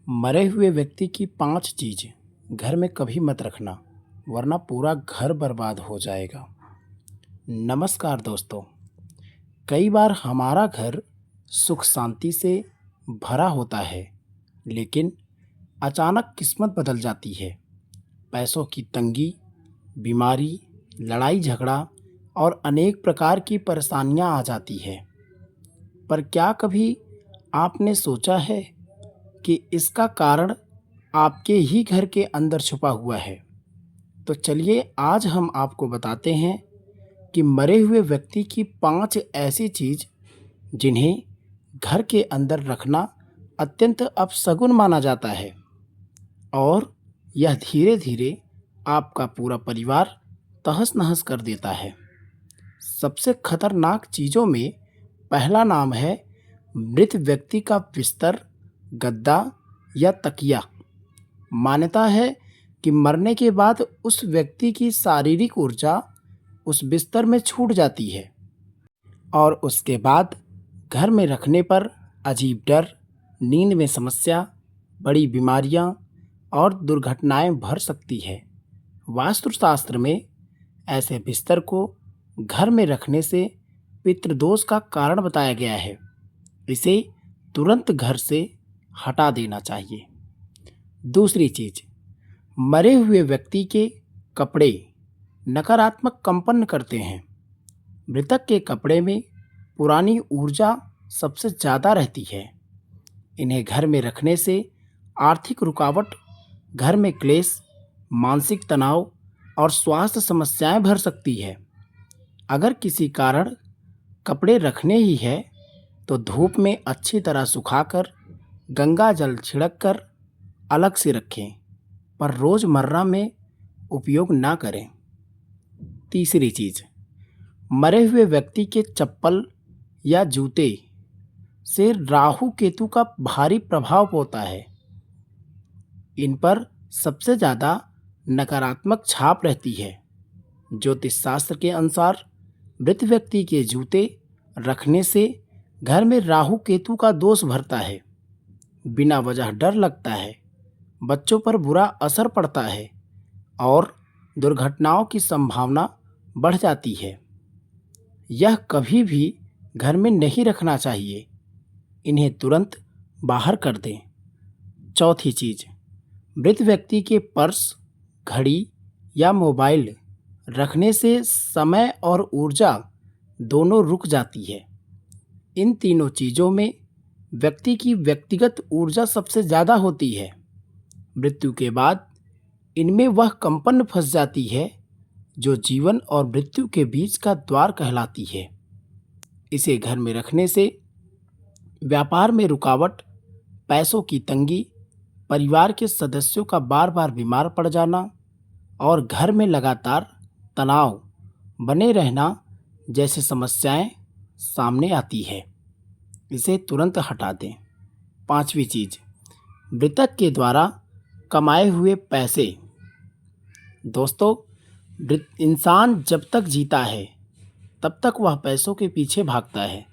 मरे हुए व्यक्ति की 5 चीज़ घर में कभी मत रखना, वरना पूरा घर बर्बाद हो जाएगा। नमस्कार दोस्तों, कई बार हमारा घर सुख शांति से भरा होता है, लेकिन अचानक किस्मत बदल जाती है। पैसों की तंगी, बीमारी, लड़ाई झगड़ा और अनेक प्रकार की परेशानियां आ जाती है। पर क्या कभी आपने सोचा है कि इसका कारण आपके ही घर के अंदर छुपा हुआ है? तो चलिए आज हम आपको बताते हैं कि मरे हुए व्यक्ति की 5 ऐसी चीज़ जिन्हें घर के अंदर रखना अत्यंत अपशगुन माना जाता है और यह धीरे धीरे आपका पूरा परिवार तहस-नहस कर देता है। सबसे खतरनाक चीज़ों में पहला नाम है मृत व्यक्ति का बिस्तर, गद्दा या तकिया। मान्यता है कि मरने के बाद उस व्यक्ति की शारीरिक ऊर्जा उस बिस्तर में छूट जाती है और उसके बाद घर में रखने पर अजीब डर, नींद में समस्या, बड़ी बीमारियां और दुर्घटनाएं बढ़ सकती है। वास्तुशास्त्र में ऐसे बिस्तर को घर में रखने से पितृदोष का कारण बताया गया है। इसे तुरंत घर से हटा देना चाहिए। दूसरी चीज़, मरे हुए व्यक्ति के कपड़े नकारात्मक कंपन करते हैं। मृतक के कपड़े में पुरानी ऊर्जा सबसे ज़्यादा रहती है। इन्हें घर में रखने से आर्थिक रुकावट, घर में क्लेश, मानसिक तनाव और स्वास्थ्य समस्याएं बढ़ सकती है। अगर किसी कारण कपड़े रखने ही है तो धूप में अच्छी तरह सुखाकर गंगा जल छिड़क कर अलग से रखें, पर रोज़मर्रा में उपयोग ना करें। तीसरी चीज़, मरे हुए व्यक्ति के चप्पल या जूते से राहु केतु का भारी प्रभाव होता है। इन पर सबसे ज़्यादा नकारात्मक छाप रहती है। ज्योतिष शास्त्र के अनुसार मृत व्यक्ति के जूते रखने से घर में राहु केतु का दोष भरता है, बिना वजह डर लगता है, बच्चों पर बुरा असर पड़ता है और दुर्घटनाओं की संभावना बढ़ जाती है। यह कभी भी घर में नहीं रखना चाहिए। इन्हें तुरंत बाहर कर दें। चौथी चीज़, मृत व्यक्ति के पर्स, घड़ी या मोबाइल रखने से समय और ऊर्जा दोनों रुक जाती है। इन तीनों चीज़ों में व्यक्ति की व्यक्तिगत ऊर्जा सबसे ज़्यादा होती है। मृत्यु के बाद इनमें वह कंपन फंस जाती है जो जीवन और मृत्यु के बीच का द्वार कहलाती है। इसे घर में रखने से व्यापार में रुकावट, पैसों की तंगी, परिवार के सदस्यों का बार बार बीमार पड़ जाना और घर में लगातार तनाव बने रहना जैसी समस्याएं सामने आती है। इसे तुरंत हटा दें। पांचवी चीज़, मृतक के द्वारा कमाए हुए पैसे। दोस्तों, इंसान जब तक जीता है तब तक वह पैसों के पीछे भागता है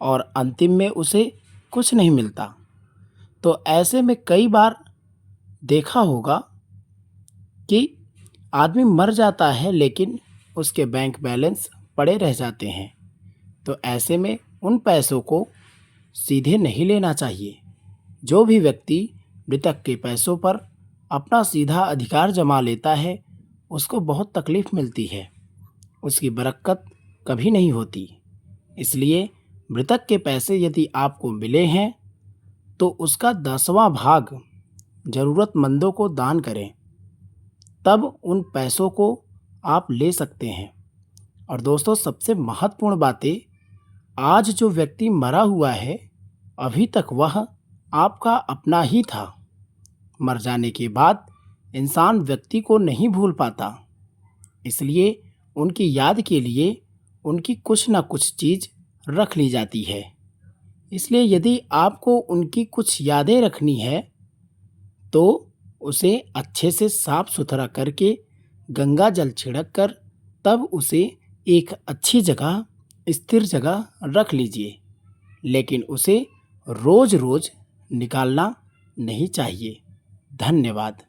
और अंतिम में उसे कुछ नहीं मिलता। तो ऐसे में कई बार देखा होगा कि आदमी मर जाता है लेकिन उसके बैंक बैलेंस पड़े रह जाते हैं। तो ऐसे में उन पैसों को सीधे नहीं लेना चाहिए। जो भी व्यक्ति मृतक के पैसों पर अपना सीधा अधिकार जमा लेता है, उसको बहुत तकलीफ़ मिलती है, उसकी बरकत कभी नहीं होती। इसलिए मृतक के पैसे यदि आपको मिले हैं तो उसका 10वां भाग ज़रूरतमंदों को दान करें, तब उन पैसों को आप ले सकते हैं। और दोस्तों, सबसे महत्वपूर्ण बातें, आज जो व्यक्ति मरा हुआ है अभी तक वह आपका अपना ही था। मर जाने के बाद इंसान व्यक्ति को नहीं भूल पाता, इसलिए उनकी याद के लिए उनकी कुछ ना कुछ चीज़ रख ली जाती है। इसलिए यदि आपको उनकी कुछ यादें रखनी है तो उसे अच्छे से साफ सुथरा करके गंगा जल छिड़क कर तब उसे एक अच्छी जगह, स्थिर जगह रख लीजिए। लेकिन उसे रोज़ रोज़ निकालना नहीं चाहिए। धन्यवाद।